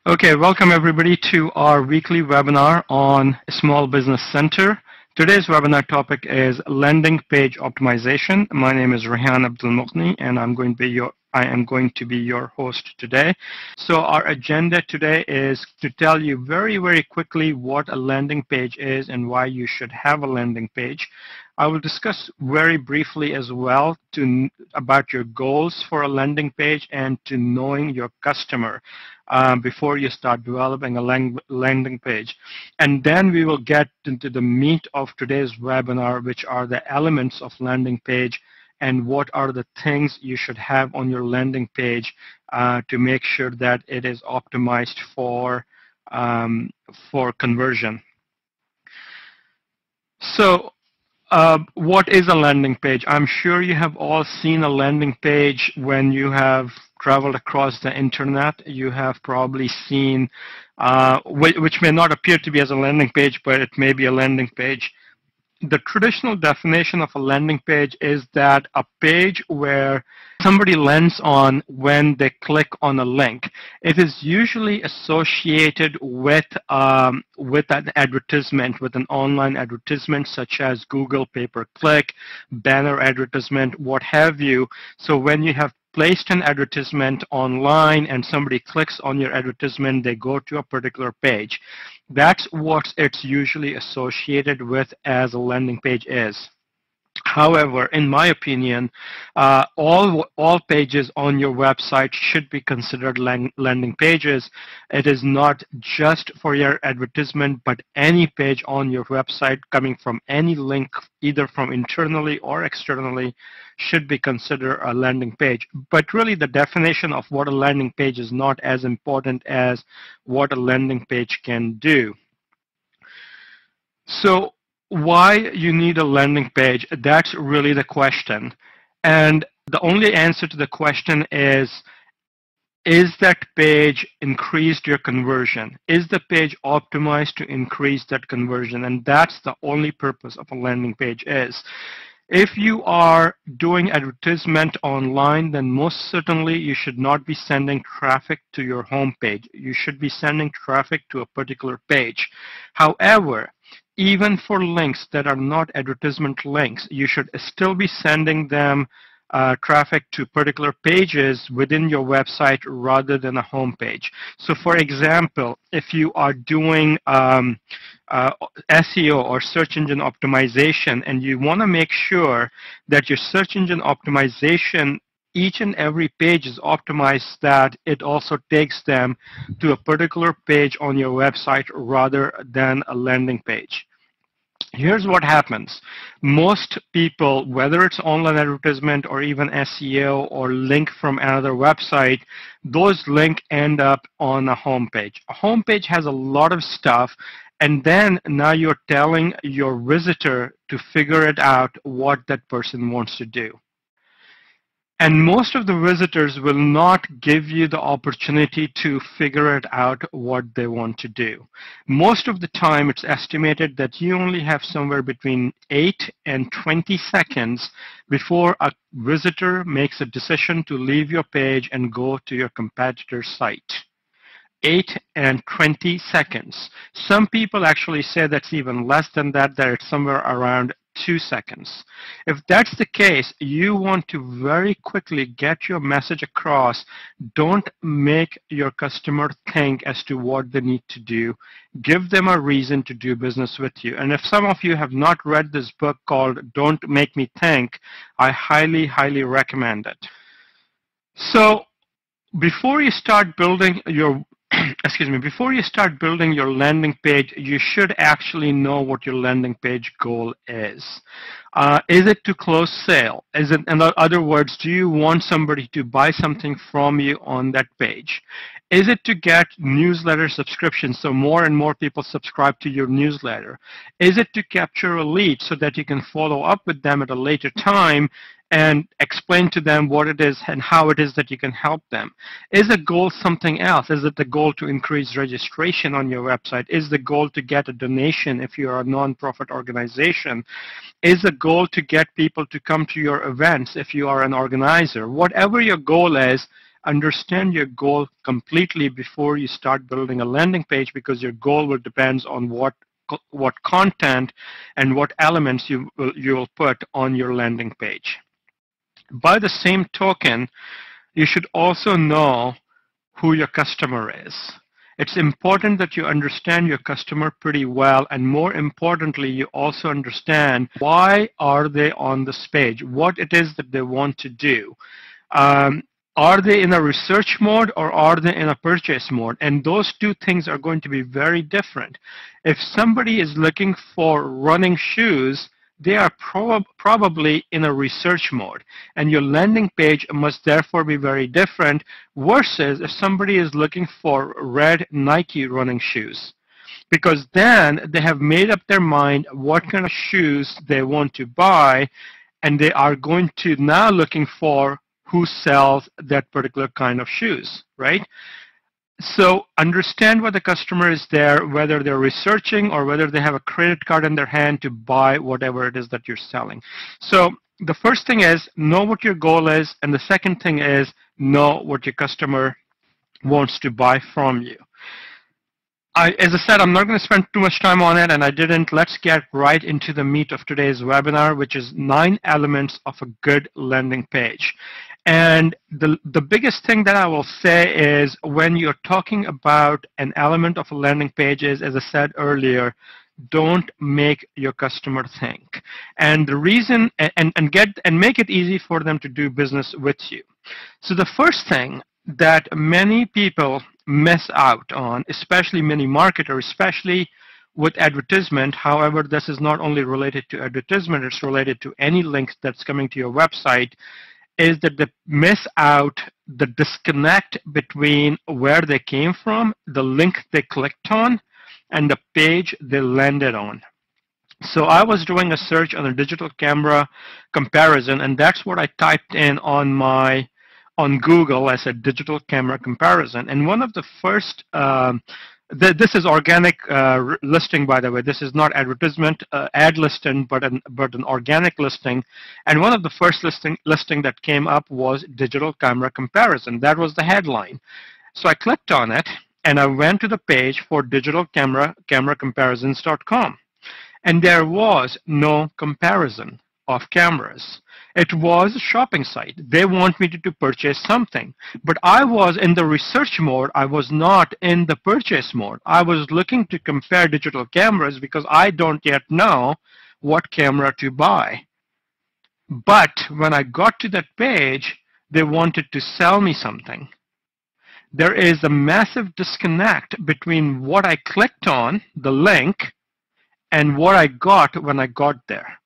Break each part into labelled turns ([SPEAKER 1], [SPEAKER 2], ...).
[SPEAKER 1] Okay, welcome everybody to our weekly webinar on Small Business Center. Today's webinar topic is landing page optimization. My name is Rehan Abdul Mughni and I am going to be your host today. So our agenda today is to tell you very quickly what a landing page is and why you should have a landing page. I will discuss very briefly as well about your goals for a landing page and to knowing your customer before you start developing a landing page. And then we will get into the meat of today's webinar, which are the elements of landing page and what are the things you should have on your landing page to make sure that it is optimized for conversion. So what is a landing page? I'm sure you have all seen a landing page when you have traveled across the internet. You have probably seen, which may not appear to be as a landing page, but it may be a landing page. The traditional definition of a landing page is that a page where somebody lands on when they click on a link. It is usually associated with an advertisement, with an online advertisement such as Google pay-per-click, banner advertisement, what have you. So when you have placed an advertisement online and somebody clicks on your advertisement, they go to a particular page. That's what it's usually associated with as a landing page is. However, in my opinion, all pages on your website should be considered landing pages. It is not just for your advertisement, but any page on your website coming from any link, either from internally or externally, should be considered a landing page. But really, the definition of what a landing page is not as important as what a landing page can do. So why you need a landing page, that's really the question. And the only answer to the question is that page increased your conversion? Is the page optimized to increase that conversion? And that's the only purpose of a landing page is. If you are doing advertisement online, then most certainly you should not be sending traffic to your home page. You should be sending traffic to a particular page. However, even for links that are not advertisement links, you should still be sending them traffic to particular pages within your website rather than a home page. So for example, if you are doing SEO or search engine optimization and you want to make sure that your search engine optimization, each and every page is optimized that it also takes them to a particular page on your website rather than a landing page. Here's what happens. Most people, whether it's online advertisement or even SEO or link from another website, those links end up on a home page. A home page has a lot of stuff, and then now you're telling your visitor to figure it out what that person wants to do. And most of the visitors will not give you the opportunity to figure it out what they want to do. Most of the time, it's estimated that you only have somewhere between 8 and 20 seconds before a visitor makes a decision to leave your page and go to your competitor's site. 8 and 20 seconds. Some people actually say that's even less than that, that it's somewhere around 2 seconds. If that's the case, you want to very quickly get your message across. Don't make your customer think as to what they need to do. Give them a reason to do business with you. And if some of you have not read this book called Don't Make Me Think, I highly recommend it. So before you start building your before you start building your landing page, you should actually know what your landing page goal is. Is it to close sale? Is it, in other words, do you want somebody to buy something from you on that page? Is it to get newsletter subscriptions so more and more people subscribe to your newsletter? Is it to capture a lead so that you can follow up with them at a later time and explain to them what it is and how it is that you can help them? Is the goal something else? Is it the goal to increase registration on your website? Is the goal to get a donation if you are a nonprofit organization? Is the goal to get people to come to your events if you are an organizer? Whatever your goal is, understand your goal completely before you start building a landing page, because your goal will depend on what content and what elements you will put on your landing page. By the same token, you should also know who your customer is. It's important that you understand your customer pretty well, and more importantly, you also understand why are they on this page, what it is that they want to do. Um, are they in a research mode or are they in a purchase mode? And those two things are going to be very different. If somebody is looking for running shoes, they are probably in a research mode, and your landing page must therefore be very different versus if somebody is looking for red Nike running shoes, because then they have made up their mind what kind of shoes they want to buy, and they are going to now looking for who sells that particular kind of shoes, right? So understand what the customer is there, whether they're researching or whether they have a credit card in their hand to buy whatever it is that you're selling. So the first thing is know what your goal is, and the second thing is know what your customer wants to buy from you. As I said, I'm not going to spend too much time on it, and I didn't. Let's get right into the meat of today's webinar, which is 9 elements of a good landing page. And the biggest thing that I will say is when you're talking about an element of a landing page is, as I said earlier, don't make your customer think. And the reason, and make it easy for them to do business with you. So the first thing that many people miss out on, especially many marketers, especially with advertisement. However, this is not only related to advertisement, it's related to any link that's coming to your website, is that they miss out the disconnect between where they came from, the link they clicked on, and the page they landed on. So I was doing a search on a digital camera comparison, and that's what I typed in on Google as a digital camera comparison. And one of the first, this is organic listing, by the way. This is not advertisement, ad listing, but an organic listing. And one of the first listing that came up was digital camera comparison. That was the headline. So I clicked on it, and I went to the page for cameracomparisons.com. And there was no comparison of cameras. It was a shopping site. They want me to purchase something. But I was in the research mode. I was not in the purchase mode. I was looking to compare digital cameras because I don't yet know what camera to buy. But when I got to that page, they wanted to sell me something. There is a massive disconnect between what I clicked on, the link, and what I got when I got there.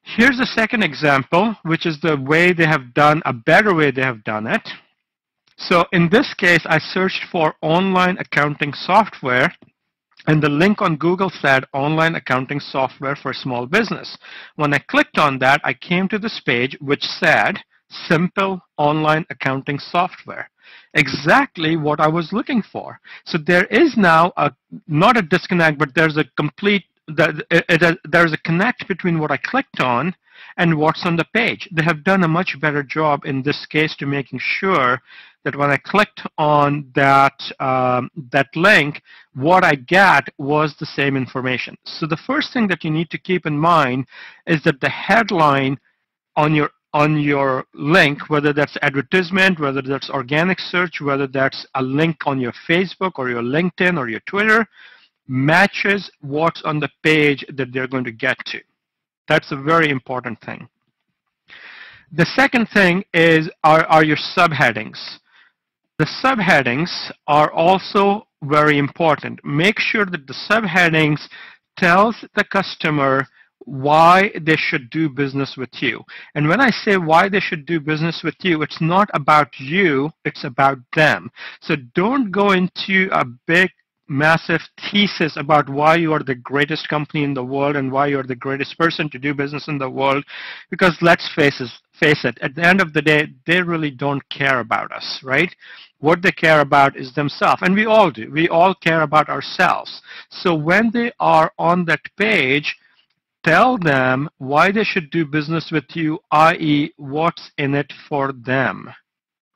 [SPEAKER 1] Here's a second example, which is the way they have done, a better way they have done it. So in this case, I searched for online accounting software, and the link on Google said online accounting software for small business. When I clicked on that, I came to this page which said simple online accounting software. Exactly what I was looking for. So there is now not a disconnect, but there's a complete, there's a connect between what I clicked on and what's on the page. They have done a much better job in this case to making sure that when I clicked on that link, what I got was the same information. So the first thing that you need to keep in mind is that the headline on your link, whether that's advertisement, whether that's organic search, whether that's a link on your Facebook or your LinkedIn or your Twitter, matches what's on the page that they're going to get to. That's a very important thing. The second thing is are your subheadings. The subheadings are also very important. Make sure that the subheadings tells the customer why they should do business with you. And when I say why they should do business with you, it's not about you, it's about them. So don't go into a big massive thesis about why you are the greatest company in the world and why you're the greatest person to do business in the world, because let's face it, at the end of the day, they really don't care about us, right? What they care about is themselves, and we all do. We all care about ourselves. So when they are on that page, tell them why they should do business with you, i.e. what's in it for them,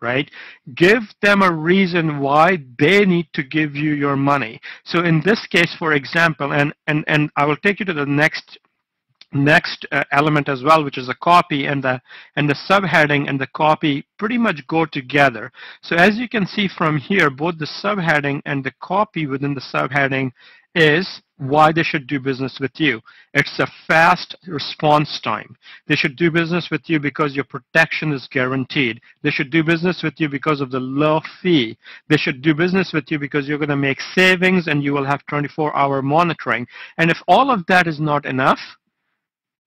[SPEAKER 1] right? Give them a reason why they need to give you your money. So in this case, for example, and I will take you to the next element as well, which is a copy, and the subheading and the copy pretty much go together. So as you can see from here, both the subheading and the copy within the subheading is why they should do business with you. It's a fast response time. They should do business with you because your protection is guaranteed. They should do business with you because of the low fee. They should do business with you because you're going to make savings and you will have 24-hour monitoring. And if all of that is not enough,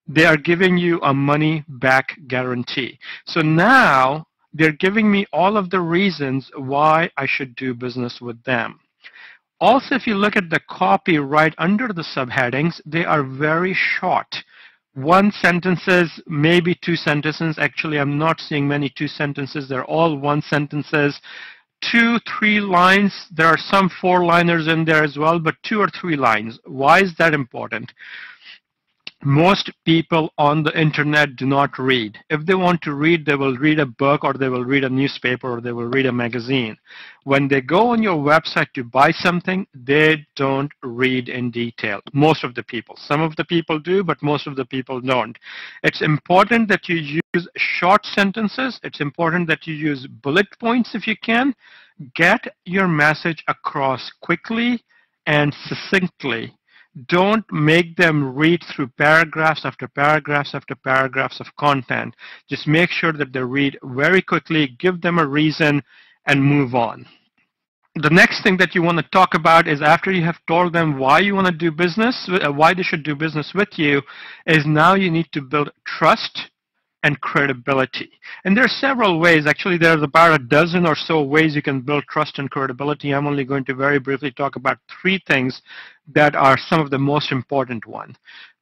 [SPEAKER 1] they are giving you a money back guarantee. So now they're giving me all of the reasons why I should do business with them. Also, if you look at the copy right under the subheadings, they are very short. One sentences, maybe two sentences. Actually, I'm not seeing many two sentences. They're all one sentences. 2, 3 lines. There are some 4-liners in there as well, but 2 or 3 lines. Why is that important? Most people on the internet do not read. If they want to read, they will read a book, or they will read a newspaper, or they will read a magazine. When they go on your website to buy something, they don't read in detail. Most of the people. Some of the people do, but most of the people don't. It's important that you use short sentences. It's important that you use bullet points if you can. Get your message across quickly and succinctly. Don't make them read through paragraphs after paragraphs after paragraphs of content. Just make sure that they read very quickly, give them a reason, and move on. The next thing that you want to talk about is, after you have told them why you want to do business, why they should do business with you, is now you need to build trust and credibility. And there are several ways. Actually, there's about a dozen or so ways you can build trust and credibility. I'm only going to very briefly talk about 3 things that are some of the most important ones.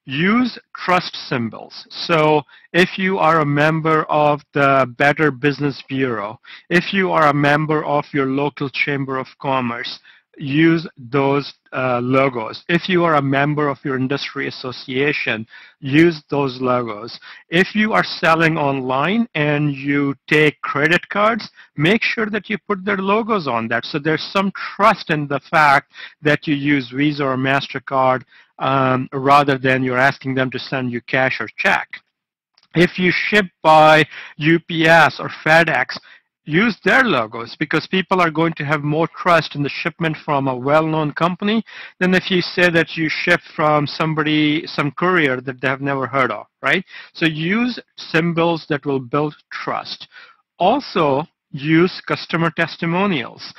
[SPEAKER 1] Use trust symbols. So if you are a member of the Better Business Bureau, if you are a member of your local Chamber of Commerce, use those logos. If you are a member of your industry association, use those logos. If you are selling online and you take credit cards, make sure that you put their logos on that. So there's some trust in the fact that you use Visa or MasterCard rather than you're asking them to send you cash or check. If you ship by UPS or FedEx, use their logos, because people are going to have more trust in the shipment from a well-known company than if you say that you ship from somebody, some courier that they have never heard of, right? So use symbols that will build trust. Also, use customer testimonials,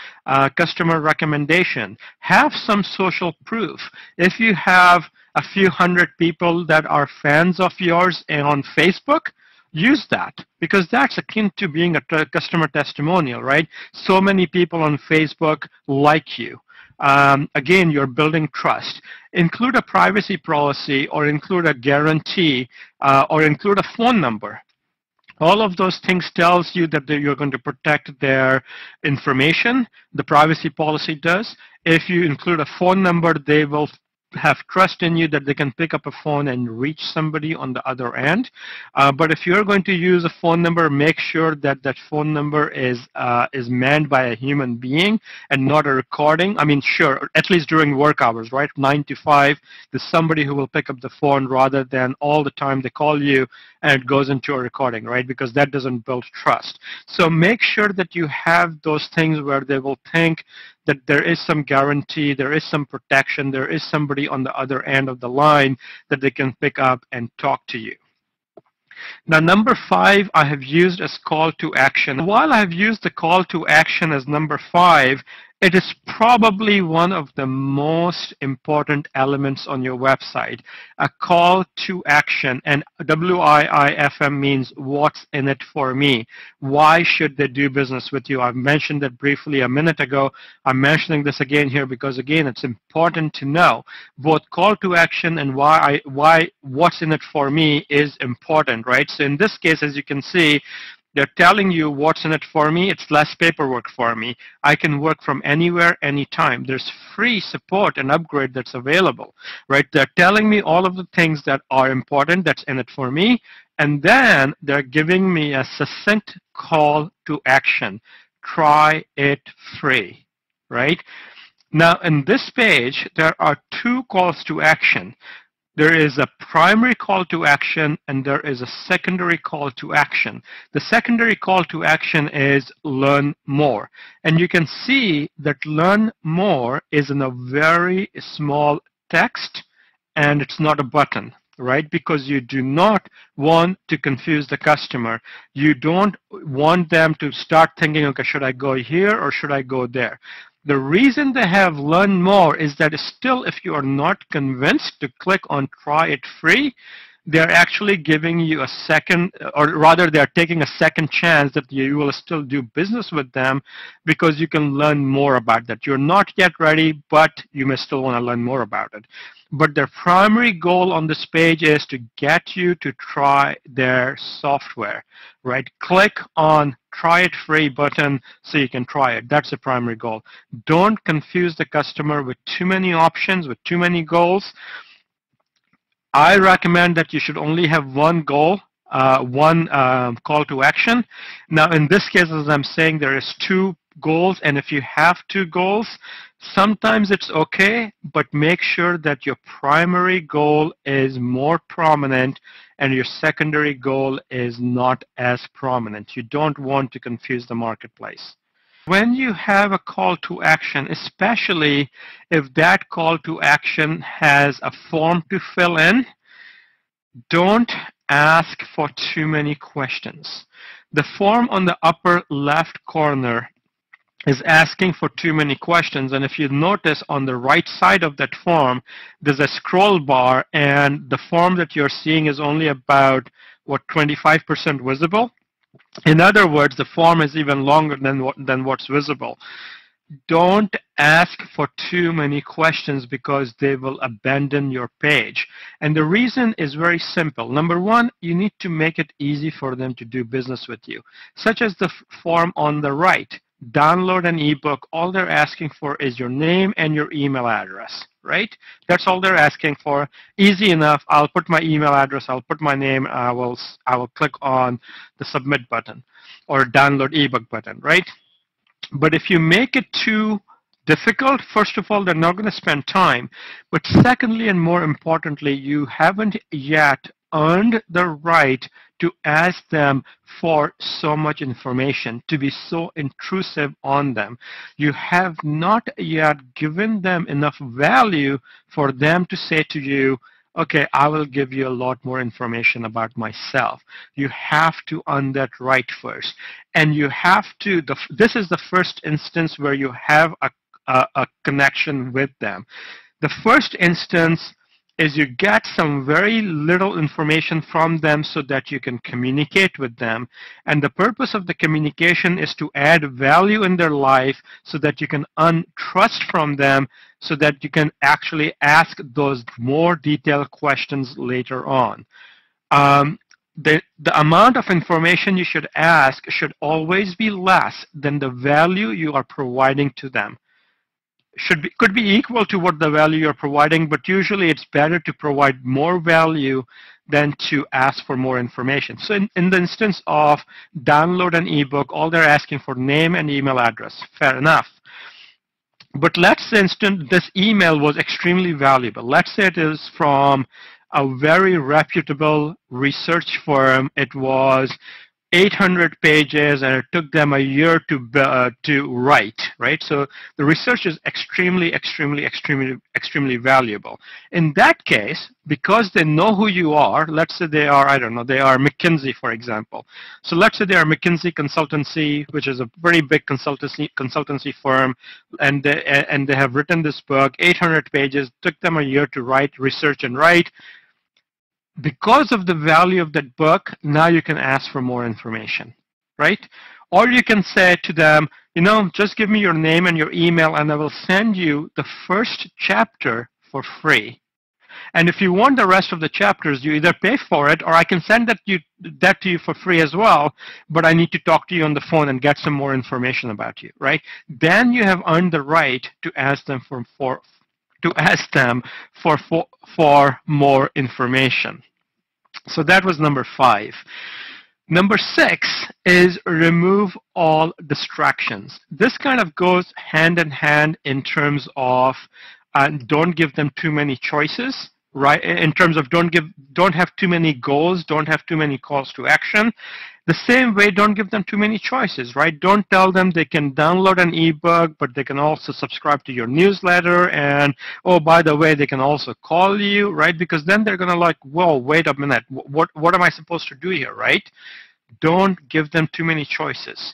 [SPEAKER 1] customer recommendation. Have some social proof. If you have a few hundred people that are fans of yours on Facebook, use that, because that's akin to being a customer testimonial, right? So many people on Facebook like you. Again, you're building trust. Include a privacy policy, or include a guarantee, or include a phone number. All of those things tells you that you're going to protect their information. The privacy policy does. If you include a phone number, they will have trust in you that they can pick up a phone and reach somebody on the other end. But if you're going to use a phone number, make sure that that phone number is manned by a human being and not a recording. I mean, sure, at least during work hours, right? 9 to 5, there's somebody who will pick up the phone rather than all the time they call you and it goes into a recording, right? Because that doesn't build trust. So make sure that you have those things where they will think that there is some guarantee, there is some protection, there is somebody on the other end of the line that they can pick up and talk to you. Now, number 5, I have used as call to action. While I have used the call to action as number 5, it is probably one of the most important elements on your website, a call to action. And WIIFM means what's in it for me. Why should they do business with you? I've mentioned that briefly a minute ago. I'm mentioning this again here because, again, it's important to know. Both call to action and why what's in it for me is important, right? So in this case, as you can see, they're telling you what's in it for me. It's less paperwork for me. I can work from anywhere, anytime. There's free support and upgrade that's available, right? They're telling me all of the things that are important, that's in it for me. And then they're giving me a succinct call to action. Try it free, right? Now, in this page, there are two calls to action. There is a primary call to action and there is a secondary call to action. The secondary call to action is learn more. And you can see that learn more is in a very small text and it's not a button, right? Because you do not want to confuse the customer. You don't want them to start thinking, okay, should I go here or should I go there? The reason they have learn more is that still, if you are not convinced to click on try it free, they're actually giving you a second, or rather they're taking a second chance that you will still do business with them because you can learn more about that. You're not yet ready, but you may still want to learn more about it. But their primary goal on this page is to get you to try their software, right? Click on try it free button so you can try it. That's the primary goal. Don't confuse the customer with too many options, with too many goals. I recommend that you should only have one goal, one call to action. Now, in this case, as I'm saying, there is two goals, and if you have two goals, sometimes it's okay, but make sure that your primary goal is more prominent and your secondary goal is not as prominent. You don't want to confuse the marketplace. When you have a call to action, especially if that call to action has a form to fill in, don't ask for too many questions. The form on the upper left corner is asking for too many questions, and if you notice on the right side of that form, there's a scroll bar, and the form that you're seeing is only about, what, 25% visible? In other words, the form is even longer than what's visible. Don't ask for too many questions because they will abandon your page. And the reason is very simple. Number one, you need to make it easy for them to do business with you, such as the form on the right. Download an ebook. All they're asking for is your name and your email address, right? That's all they're asking for. Easy enough. I'll put my email address. I'll put my name. I will click on the submit button or download ebook button, right? But if you make it too difficult, first of all, they're not going to spend time. But secondly, and more importantly, you haven't yet earned the right to ask them for so much information, to be so intrusive on them. You have not yet given them enough value for them to say to you, okay, I will give you a lot more information about myself. You have to earn that right first. And you have to, this is the first instance where you have a connection with them. The first instance is you get some very little information from them so that you can communicate with them. And the purpose of the communication is to add value in their life so that you can earn trust from them so that you can actually ask those more detailed questions later on. The amount of information you should ask should always be less than the value you are providing to them. Could be equal to what the value you're providing, but usually it's better to provide more value than to ask for more information. So in the instance of download an ebook, all they're asking for name and email address. Fair enough. But let's say this email was extremely valuable. Let's say it is from a very reputable research firm. It was 800 pages, and it took them a year to write, right? So the research is extremely valuable. In that case, because they know who you are, let's say they are, I don't know, they are McKinsey, for example. So let's say they are McKinsey Consultancy, which is a very big consultancy firm, and they have written this book, 800 pages, took them a year to write, research and write. Because of the value of that book, now you can ask for more information, right? Or you can say to them, you know, just give me your name and your email and I will send you the first chapter for free. And if you want the rest of the chapters, you either pay for it or I can send that to you for free as well, but I need to talk to you on the phone and get some more information about you, right? Then you have earned the right to ask them for more information. So that was number 5. Number 6 is remove all distractions. This kind of goes hand in hand in terms of don't give them too many choices, right? In terms of don't have too many goals, don't have too many calls to action. The same way, don't give them too many choices, right? Don't tell them they can download an ebook, but they can also subscribe to your newsletter, and oh, by the way, they can also call you, right? Because then they're gonna like, whoa, wait a minute, what am I supposed to do here, right? Don't give them too many choices.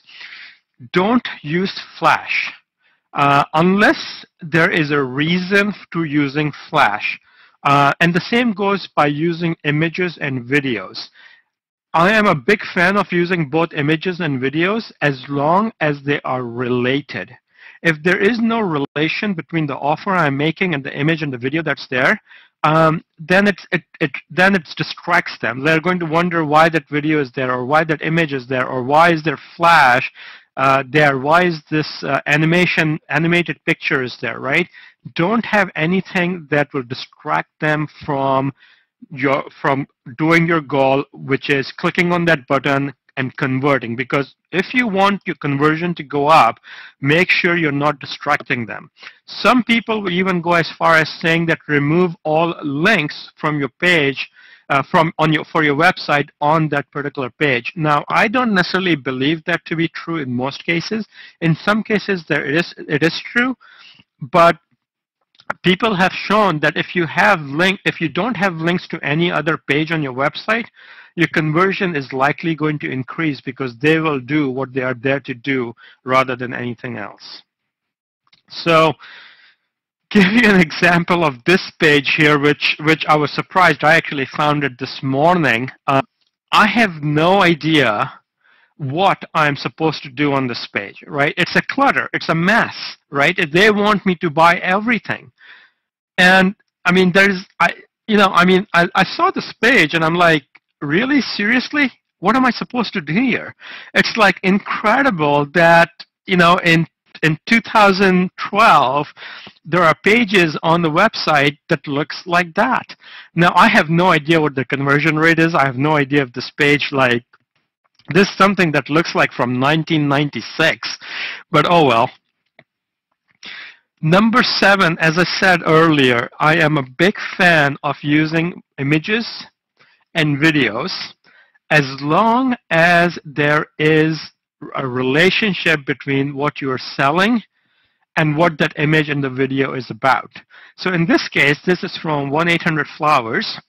[SPEAKER 1] Don't use Flash unless there is a reason to using Flash. And the same goes by using images and videos. I am a big fan of using both images and videos as long as they are related. If there is no relation between the offer I'm making and the image and the video that's there, then it distracts them. They're going to wonder why that video is there, or why that image is there, or why is there flash there? Why is this animated picture is there, right? Don't have anything that will distract them from doing your goal, which is clicking on that button and converting. Because if you want your conversion to go up, make sure you're not distracting them. Some people will even go as far as saying that remove all links from your page, for your website on that particular page. Now, I don't necessarily believe that to be true in most cases. In some cases, it is true, but people have shown that if you don't have links to any other page on your website, your conversion is likely going to increase because they will do what they are there to do rather than anything else. So, give you an example of this page here, which I was surprised. I actually found it this morning. I have no idea what I'm supposed to do on this page, right? It's a clutter. It's a mess, right? They want me to buy everything. And I mean, I saw this page and I'm like, really? Seriously? What am I supposed to do here? It's like incredible that, in 2012, there are pages on the website that looks like that. Now, I have no idea what the conversion rate is. I have no idea if this page, like, this is something that looks like from 1996, but oh well. Number 7, as I said earlier, I am a big fan of using images and videos as long as there is a relationship between what you're selling and what that image in the video is about. So in this case, this is from 1-800-Flowers.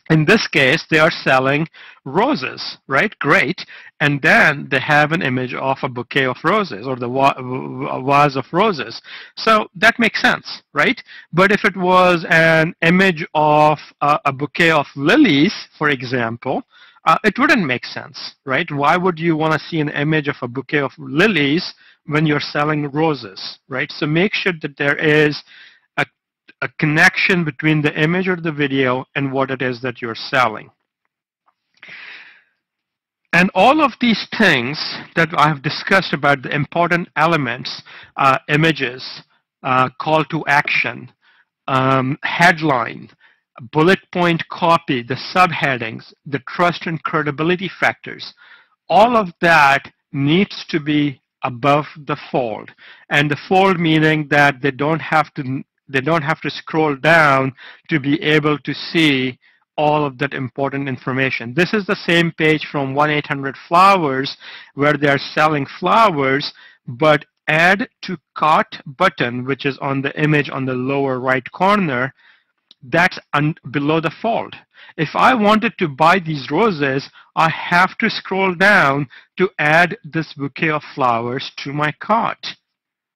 [SPEAKER 1] In this case, they are selling roses, right? Great. And then they have an image of a bouquet of roses, or the vase of roses. So that makes sense, right? But if it was an image of a bouquet of lilies, for example, it wouldn't make sense, right? Why would you want to see an image of a bouquet of lilies when you're selling roses, right? So make sure that there is a connection between the image or the video and what it is that you're selling. And all of these things that I've discussed about the important elements, images, call to action, headline, bullet point copy, the subheadings, the trust and credibility factors, all of that needs to be above the fold. And the fold meaning that they don't have to scroll down to be able to see all of that important information. This is the same page from 1-800-Flowers where they are selling flowers, but add to cart button, which is on the image on the lower right corner, that's below the fold. If I wanted to buy these roses, I have to scroll down to add this bouquet of flowers to my cart.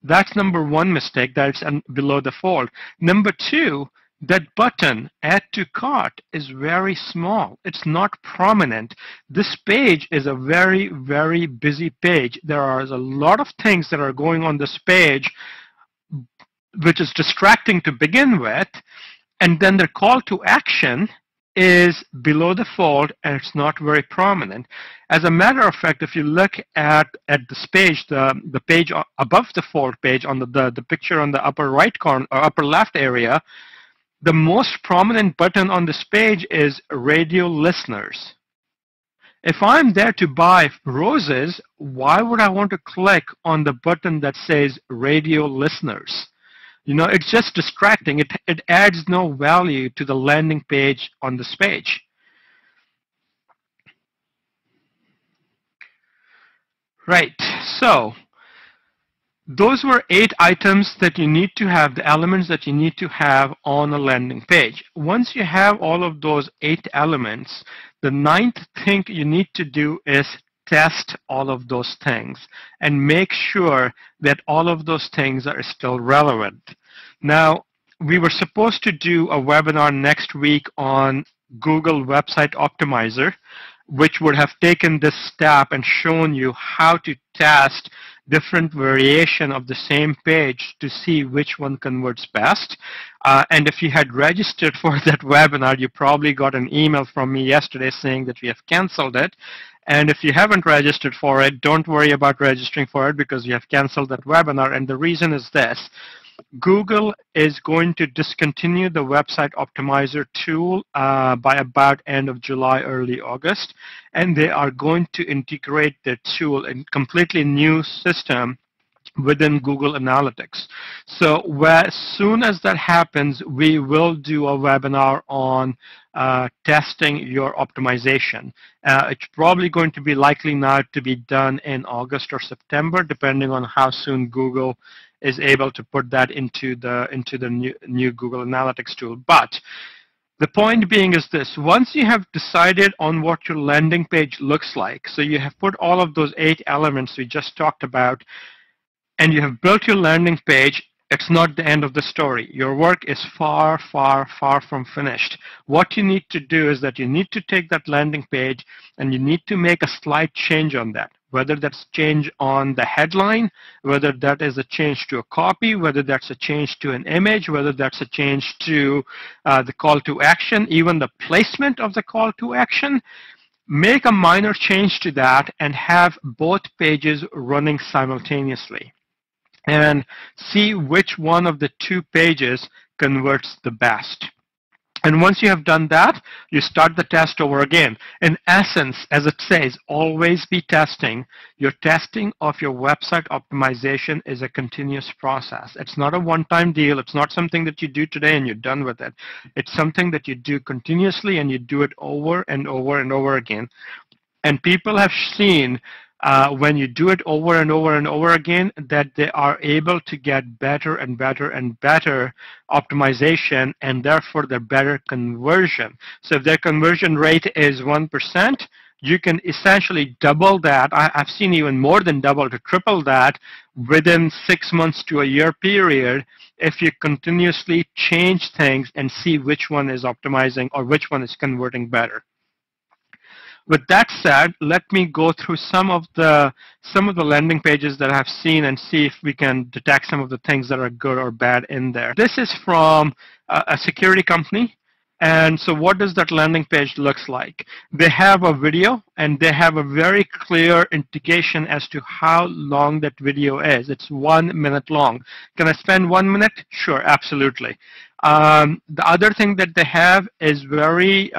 [SPEAKER 1] That's number 1 mistake, that's below the fold. Number 2, that button, add to cart, is very small. It's not prominent. This page is a very, very busy page. There are a lot of things that are going on this page, which is distracting to begin with. And then the call to action is below the fold, and it's not very prominent. As a matter of fact, if you look at this page, the page above the fold page on the picture on the upper right corner or upper left area, The most prominent button on this page is radio listeners. If I'm there to buy roses, why would I want to click on the button that says radio listeners? You know, it's just distracting. It adds no value to the landing page on this page. Right. So those were 8 items that you need to have, the elements that you need to have on a landing page. Once you have all of those 8 elements, the 9th thing you need to do is test all of those things and make sure that all of those things are still relevant. Now, we were supposed to do a webinar next week on Google Website Optimizer, which would have taken this step and shown you how to test different variation of the same page to see which one converts best. And if you had registered for that webinar, you probably got an email from me yesterday saying that we have canceled it. And if you haven't registered for it, don't worry about registering for it because you have canceled that webinar. And the reason is this. Google is going to discontinue the Website Optimizer tool by about end of July, early August, and they are going to integrate the tool in a completely new system within Google Analytics. So as soon as that happens, we will do a webinar on testing your optimization. It's probably going to be likely now to be done in August or September, depending on how soon Google is able to put that into the new Google Analytics tool. But the point being is this: once you have decided on what your landing page looks like, so you have put all of those 8 elements we just talked about, and you have built your landing page, it's not the end of the story. Your work is far, far, far from finished. What you need to do is that you need to take that landing page and you need to make a slight change on that, whether that's change on the headline, whether that is a change to a copy, whether that's a change to an image, whether that's a change to the call to action, even the placement of the call to action. Make a minor change to that and have both pages running simultaneously, and see which one of the 2 pages converts the best. And once you have done that, you start the test over again. In essence, as it says, always be testing. Your testing of your website optimization is a continuous process. It's not a one-time deal. It's not something that you do today and you're done with it. It's something that you do continuously, and you do it over and over and over again. And people have seen when you do it over and over and over again that they are able to get better and better and better optimization, and therefore their better conversion. So if their conversion rate is 1%, you can essentially double that. I've seen even more than double to triple that within 6 months to a year period if you continuously change things and see which one is optimizing or which one is converting better. With that said, let me go through some of the landing pages that I've seen and see if we can detect some of the things that are good or bad in there. This is from a security company. And so what does that landing page looks like? They have a video, and they have a very clear indication as to how long that video is. It's 1 minute long. Can I spend 1 minute? Sure, absolutely. The other thing that they have is very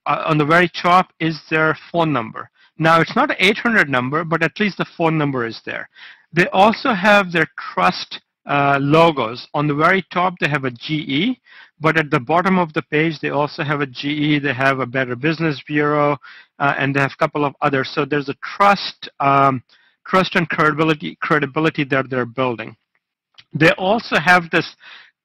[SPEAKER 1] on the very top is their phone number. Now, it's not an 800 number, but at least the phone number is there. They also have their trust logos. On the very top, they have a GE, but at the bottom of the page, they also have a GE. They have a Better Business Bureau, and they have a couple of others. So there's a trust and credibility that they're building. They also have this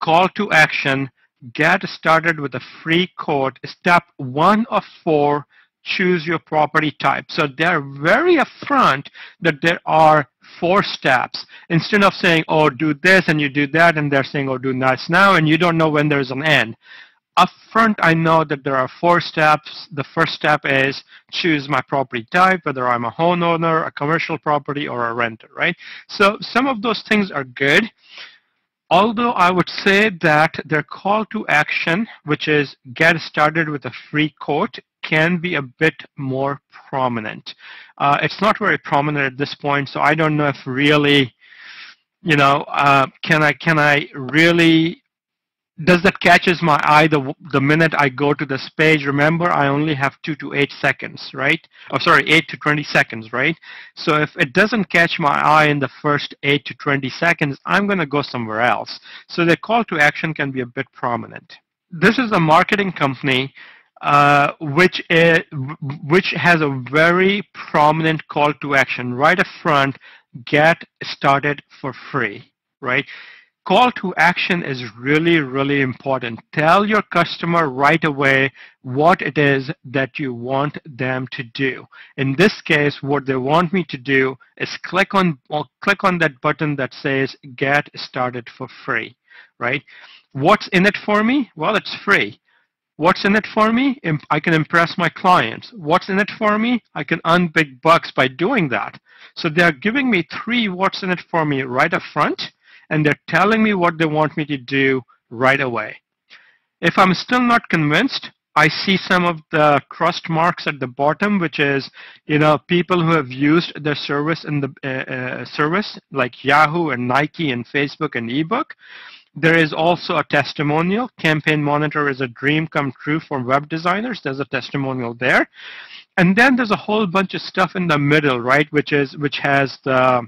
[SPEAKER 1] call to action: get started with a free quote. Step 1 of 4, choose your property type. So they're very upfront that there are 4 steps. Instead of saying, oh, do this and you do that, and they're saying, oh, do this now, and you don't know when there's an end. Upfront, I know that there are 4 steps. The first step is choose my property type, whether I'm a homeowner, a commercial property, or a renter, right? So some of those things are good. Although I would say that their call to action, which is get started with a free quote, can be a bit more prominent. It's not very prominent at this point, so I don't know if really, you know, can I really Does that catches my eye the minute I go to this page? Remember, I only have 2 to 8 seconds, right? Oh, sorry, 8 to 20 seconds, right? So if it doesn't catch my eye in the first 8 to 20 seconds, I'm going to go somewhere else. So the call to action can be a bit prominent. This is a marketing company which has a very prominent call to action right up front: get started for free, right? Call to action is really, really important. Tell your customer right away what it is that you want them to do. In this case, what they want me to do is click on that button that says get started for free, right? What's in it for me? Well, it's free. What's in it for me? I can impress my clients. What's in it for me? I can earn big bucks by doing that. So they're giving me 3 what's in it for me right up front, and they're telling me what they want me to do right away. If I'm still not convinced, I see some of the trust marks at the bottom, which is, people who have used the service in the service, like Yahoo and Nike and Facebook and eBook. There is also a testimonial. Campaign Monitor is a dream come true for web designers. There's a testimonial there. And then there's a whole bunch of stuff in the middle, right, which has the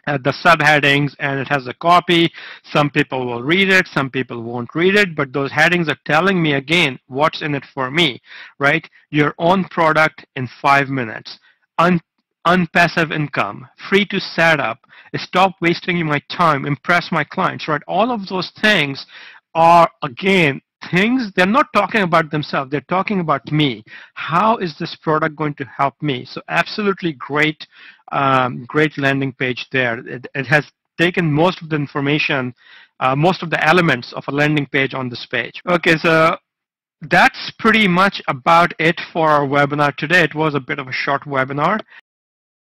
[SPEAKER 1] subheadings, and it has a copy. Some people will read it, some people won't read it, but those headings are telling me again what's in it for me, right? Your own product in 5 minutes, unpassive income, free to set up, stop wasting my time, impress my clients, right? All of those things are, again, things they're not talking about themselves, they're talking about me. How is this product going to help me? So absolutely great, great landing page there. It has taken most of the information, most of the elements of a landing page on this page. Okay, so that's pretty much about it for our webinar today. It was a bit of a short webinar.